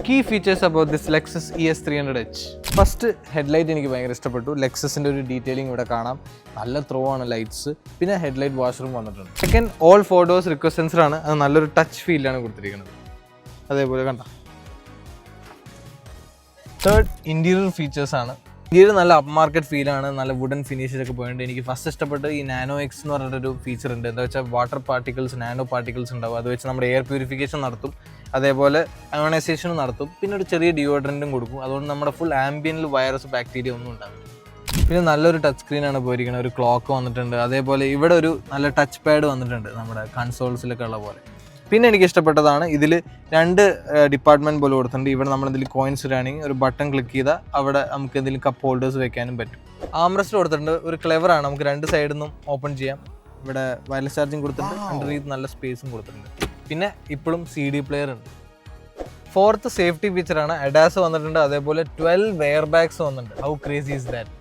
Key features about this Lexus ES300H. First headlight എനിക്ക് ഭയങ്കര ഇഷ്ടപ്പെട്ടു. ലെക്സസിൻ്റെ ഒരു ഡീറ്റെയിലിംഗ് ഇവിടെ കാണാം. നല്ല ത്രോ ആണ് ലൈറ്റ്സ്. പിന്നെ ഹെഡ്ലൈറ്റ് വാഷറും വന്നിട്ടുണ്ട്. സെക്കൻഡ്, ഓൾ 4 doors റിക്വസ്റ്റ് സെൻസറാണ്. അത് നല്ലൊരു ടച്ച് ഫീലാണ് കൊടുത്തിരിക്കുന്നത്. അതേപോലെ കണ്ട. തേർഡ്, ഇൻറ്റീരിയർ ഫീച്ചേഴ്സ് ആണ്. ഇന്ത്യയിൽ നല്ല അപ്പ് മാർക്കറ്റ് ഫീലാണ്. നല്ല വുഡൻ ഫിനിഷിലൊക്കെ പോയിട്ടുണ്ട്. എനിക്ക് ഫസ്റ്റ് ഇഷ്ടപ്പെട്ട് ഈ നാനോ എക്സ് എന്ന് പറഞ്ഞിട്ടൊരു ഫീച്ചർ ഉണ്ട്. എന്താ വെച്ചാൽ വാട്ടർ പാർട്ടിക്കിൾസ്, നാനോ പാർട്ടിക്കിൾസ് ഉണ്ടാവും. അത് വെച്ച് നമ്മുടെ എയർ പ്യൂരിഫിക്കേഷൻ നടത്തും, അതേപോലെ അയോണൈസേഷനും നടത്തും. പിന്നെ ഒരു ചെറിയ ഡിയോഡ്രൻറ്റും കൊടുക്കും. അതുകൊണ്ട് നമ്മുടെ ഫുൾ ആംബിയനിൽ വൈറസ് ബാക്ടീരിയ ഒന്നും ഉണ്ടാവില്ല. പിന്നെ നല്ലൊരു ടച്ച് സ്ക്രീനാണ് പോയിരിക്കുന്നത്. ഒരു ക്ലോക്ക് വന്നിട്ടുണ്ട്. അതേപോലെ ഇവിടെ ഒരു നല്ല ടച്ച് പാഡ് വന്നിട്ടുണ്ട്, നമ്മുടെ കൺസോൾസിലൊക്കെ ഉള്ള പോലെ. പിന്നെ എനിക്ക് ഇഷ്ടപ്പെട്ടതാണ് ഇതിൽ 2 ഡിപ്പാർട്ട്മെൻറ്റ് പോലെ കൊടുത്തിട്ടുണ്ട്. ഇവിടെ നമ്മളെന്തെങ്കിലും കോയിൻസ് ഇടുകയാണെങ്കിൽ ഒരു ബട്ടൺ ക്ലിക്ക് ചെയ്താൽ അവിടെ നമുക്ക് എന്തെങ്കിലും കപ്പ് ഹോൾഡേഴ്സ് വെക്കാനും പറ്റും. ആംറസ്റ്റ് കൊടുത്തിട്ടുണ്ട്. ഒരു ക്ലെവറാണ്, നമുക്ക് 2 സൈഡിൽ നിന്നും ഓപ്പൺ ചെയ്യാം. ഇവിടെ വയർലെസ് ചാർജിങ് കൊടുത്തിട്ടുണ്ട്. അണ്ടർനീത്ത് നല്ല സ്പേസും കൊടുത്തിട്ടുണ്ട്. പിന്നെ ഇപ്പോഴും CD പ്ലെയർ ഉണ്ട്. ഫോർത്ത്, സേഫ്റ്റി ഫീച്ചറാണ്. അഡാസ് വന്നിട്ടുണ്ട്. അതേപോലെ 12 എയർ ബാഗ്സ് വന്നിട്ടുണ്ട്. How crazy is that?